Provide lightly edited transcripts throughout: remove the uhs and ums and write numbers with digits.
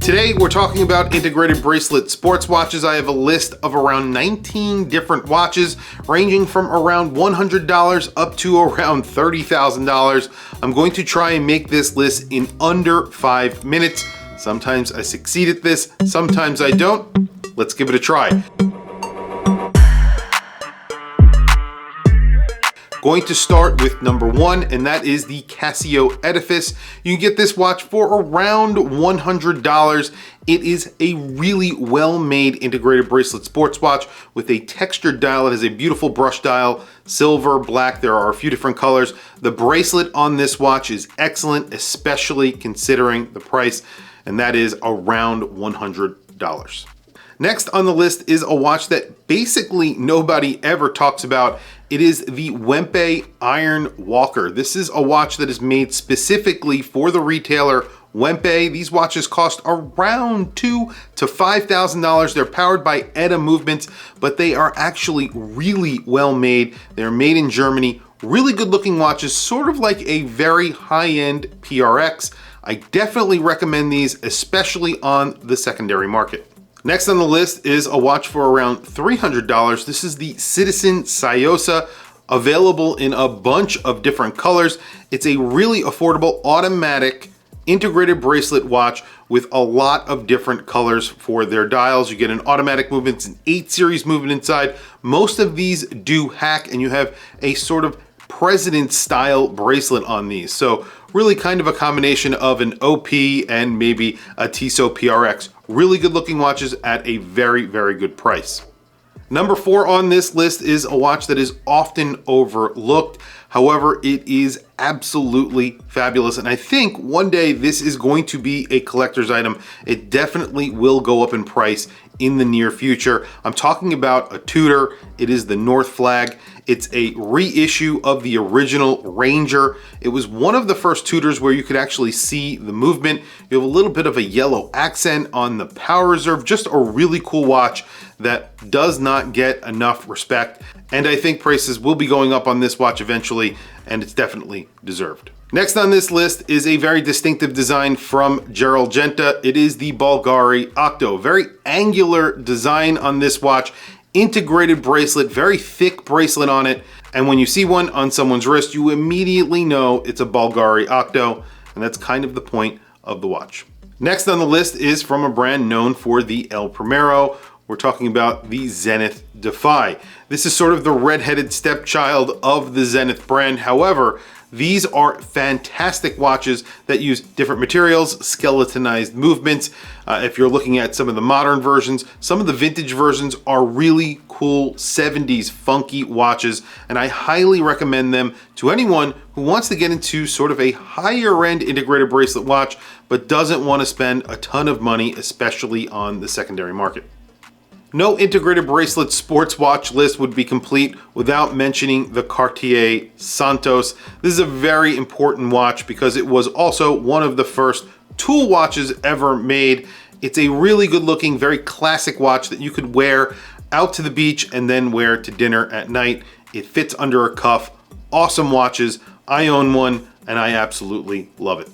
Today we're talking about integrated bracelet sports watches. I have a list of around 19 different watches ranging from around $100 up to around $30,000. I'm going to try and make this list in under 5 minutes. Sometimes I succeed at this, sometimes I don't. Let's give it a try. Going to start with number 1, and that is the Casio Edifice. You can get this watch for around $100. It is a really well-made integrated bracelet sports watch with a textured dial. It has a beautiful brush dial, silver, black. There are a few different colors. The bracelet on this watch is excellent, especially considering the price, and that is around $100. Next on the list is a watch that basically nobody ever talks about. It is the Wempe Iron Walker. This is a watch that is made specifically for the retailer Wempe. These watches cost around $2,000 to $5,000. They're powered by ETA movements, but they are actually really well made. They're made in Germany. Really good looking watches, sort of like a very high-end PRX. I definitely recommend these, especially on the secondary market. Next on the list is a watch for around $300. This is the Citizen Saiosa, available in a bunch of different colors. It's a really affordable automatic integrated bracelet watch with a lot of different colors for their dials. You get an automatic movement, it's an 8 series movement inside. Most of these do hack, and you have a sort of president style bracelet on these. So really kind of a combination of an OP and maybe a Tissot PRX. Really good looking watches at a very, very good price. Number 4 on this list is a watch that is often overlooked. However, it is absolutely fabulous. And I think one day this is going to be a collector's item. It definitely will go up in price in the near future. I'm talking about a Tudor. It is the North Flag. It's a reissue of the original Ranger. It was one of the first Tudors where you could actually see the movement. You have a little bit of a yellow accent on the power reserve. Just a really cool watch that does not get enough respect. And I think prices will be going up on this watch eventually, and it's definitely deserved. Next on this list is a very distinctive design from Gerald Genta. It is the Bulgari Octo. Very angular design on this watch. Integrated bracelet, very thick bracelet on it. And when you see one on someone's wrist, you immediately know it's a Bulgari Octo. And that's kind of the point of the watch. Next on the list is from a brand known for the El Primero. We're talking about the Zenith Defy. This is sort of the redheaded stepchild of the Zenith brand. However, these are fantastic watches that use different materials, skeletonized movements. If you're looking at some of the modern versions, some of the vintage versions are really cool 70s funky watches, and I highly recommend them to anyone who wants to get into sort of a higher end integrated bracelet watch, but doesn't want to spend a ton of money, especially on the secondary market. No integrated bracelet sports watch list would be complete without mentioning the Cartier Santos. This is a very important watch because it was also one of the first tool watches ever made. It's a really good looking, very classic watch that you could wear out to the beach and then wear to dinner at night. It fits under a cuff. Awesome watches. I own one and I absolutely love it.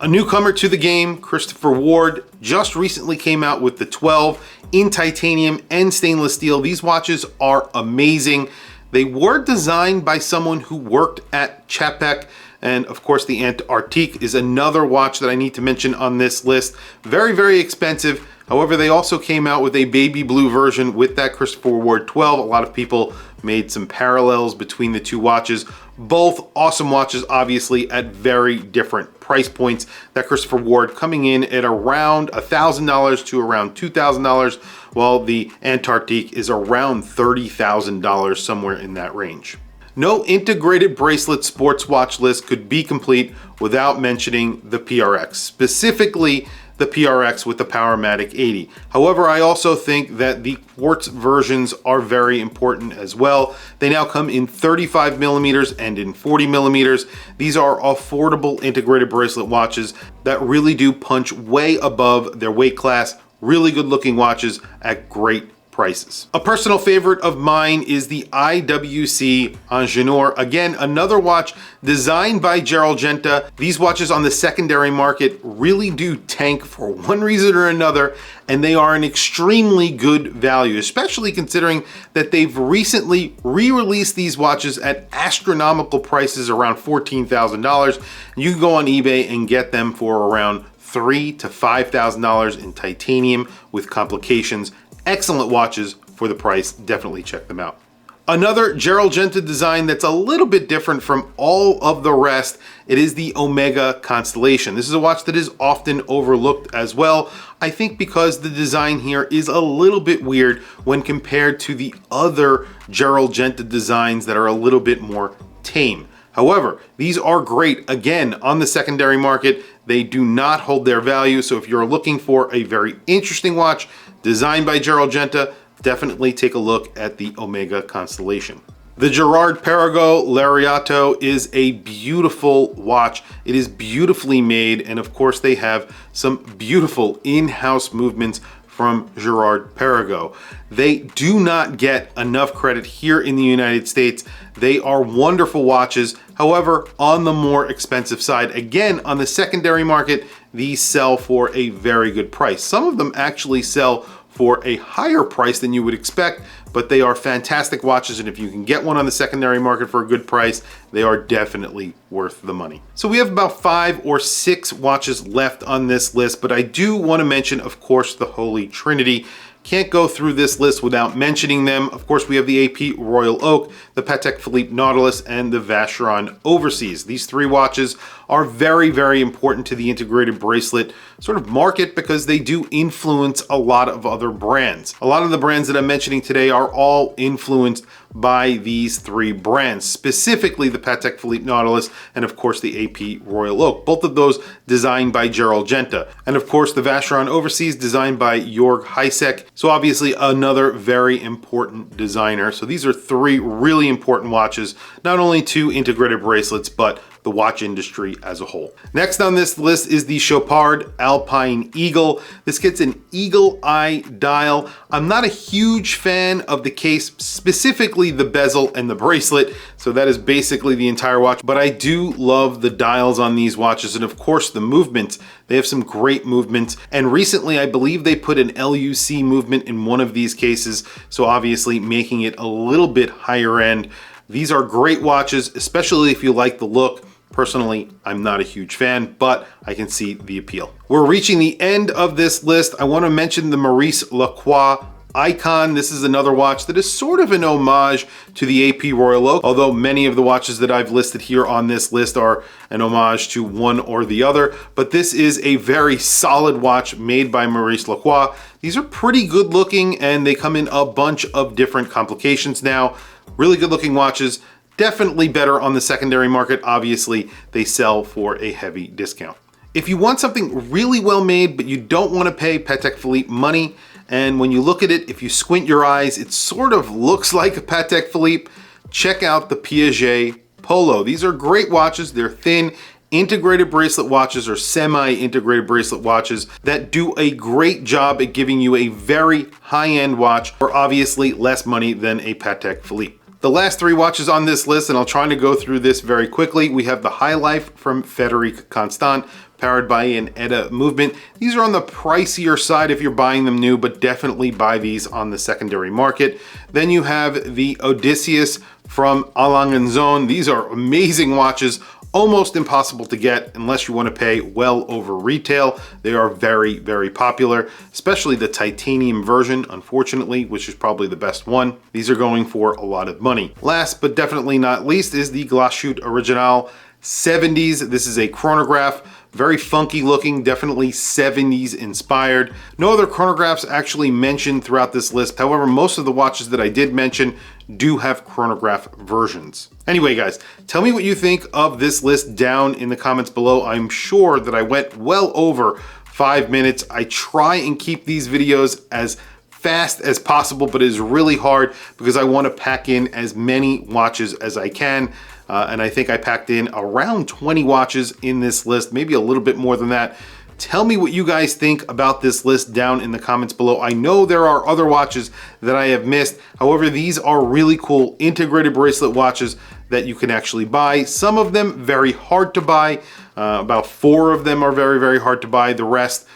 A newcomer to the game, Christopher Ward, just recently came out with the 12 in titanium and stainless steel. These watches are amazing. They were designed by someone who worked at Chapek, and of course the Antarctique is another watch that I need to mention on this list. Very, very expensive. However, they also came out with a baby blue version with that Christopher Ward 12. A lot of people made some parallels between the two watches. Both awesome watches, obviously, at very different price points. That Christopher Ward coming in at around $1,000 to around $2,000, while the Antarctique is around $30,000, somewhere in that range. No integrated bracelet sports watch list could be complete without mentioning the PRX, specifically the PRX with the Powermatic 80. However, I also think that the quartz versions are very important as well. They now come in 35 millimeters and in 40 millimeters. These are affordable integrated bracelet watches that really do punch way above their weight class. Really good looking watches at great prices. A personal favorite of mine is the IWC Ingenieur. Again, another watch designed by Gerald Genta. These watches on the secondary market really do tank for one reason or another, and they are an extremely good value, especially considering that they've recently re-released these watches at astronomical prices around $14,000. You can go on eBay and get them for around $3,000 to $5,000 in titanium with complications. Excellent watches for the price. Definitely check them out. Another Gerald Genta design that's a little bit different from all of the rest, it is the Omega Constellation. This is a watch that is often overlooked as well. I think because the design here is a little bit weird when compared to the other Gerald Genta designs that are a little bit more tame. However, these are great. Again, on the secondary market, they do not hold their value. So if you're looking for a very interesting watch designed by Gerald Genta, definitely take a look at the Omega Constellation. The Girard-Perregaux Lariato is a beautiful watch. It is beautifully made, and of course they have some beautiful in-house movements from Girard-Perregaux. They do not get enough credit here in the United States. They are wonderful watches, however, on the more expensive side. Again, on the secondary market, these sell for a very good price. Some of them actually sell for a higher price than you would expect, but they are fantastic watches, and if you can get one on the secondary market for a good price, they are definitely worth the money. So we have about 5 or 6 watches left on this list, but I do want to mention, of course, the Holy Trinity. Can't go through this list without mentioning them. Of course, we have the AP Royal Oak, the Patek Philippe Nautilus, and the Vacheron Overseas. These 3 watches are very, very important to the integrated bracelet sort of market because they do influence a lot of other brands. A lot of the brands that I'm mentioning today are all influenced by these 3 brands, specifically the Patek Philippe Nautilus and of course the AP Royal Oak, both of those designed by Gerald Genta. And of course the Vacheron Overseas designed by Jörg Heisek. So obviously another very important designer. So these are 3 really important watches, not only to integrated bracelets, but the watch industry as a whole. Next on this list is the Chopard Alpine Eagle. This gets an eagle eye dial. I'm not a huge fan of the case, specifically the bezel and the bracelet. So that is basically the entire watch, but I do love the dials on these watches. And of course the movements, they have some great movements. And recently I believe they put an LUC movement in one of these cases. So obviously making it a little bit higher end. These are great watches, especially if you like the look. Personally, I'm not a huge fan, but I can see the appeal. We're reaching the end of this list. I want to mention the Maurice Lacroix Icon. This is another watch that is sort of an homage to the AP Royal Oak, although many of the watches that I've listed here on this list are an homage to one or the other. But this is a very solid watch made by Maurice Lacroix. These are pretty good looking and they come in a bunch of different complications now. Really good looking watches. Definitely better on the secondary market. Obviously, they sell for a heavy discount. If you want something really well made, but you don't want to pay Patek Philippe money, and when you look at it, if you squint your eyes, it sort of looks like a Patek Philippe, check out the Piaget Polo. These are great watches. They're thin, integrated bracelet watches or semi-integrated bracelet watches that do a great job at giving you a very high-end watch for obviously less money than a Patek Philippe. The last 3 watches on this list, and I'll try to go through this very quickly. We have the High Life from Frédéric Constant, powered by an ETA movement. These are on the pricier side if you're buying them new, but definitely buy these on the secondary market. Then you have the Odysseus from A. Lange & Söhne. These are amazing watches, almost impossible to get unless you want to pay well over retail. They are very, very popular, especially the titanium version, unfortunately, which is probably the best one. These are going for a lot of money. Last but definitely not least is the Glashütte Original 70s. This is a chronograph, very funky looking, definitely 70s inspired. No other chronographs actually mentioned throughout this list. However, most of the watches that I did mention do have chronograph versions. Anyway, guys, tell me what you think of this list down in the comments below. I'm sure that I went well over 5 minutes. I try and keep these videos as fast as possible, but it is really hard because I want to pack in as many watches as I can. And I think I packed in around 20 watches in this list, maybe a little bit more than that. Tell me what you guys think about this list down in the comments below. I know there are other watches that I have missed. However, these are really cool integrated bracelet watches that you can actually buy. Some of them very hard to buy. About 4 of them are very, very hard to buy. The rest,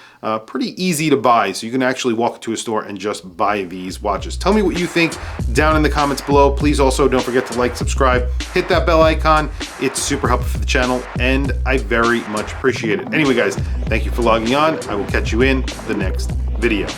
pretty easy to buy. So you can actually walk to a store and just buy these watches. Tell me what you think down in the comments below. Please also don't forget to like, subscribe, hit that bell icon. It's super helpful for the channel and I very much appreciate it. Anyway, guys, thank you for logging on. I will catch you in the next video.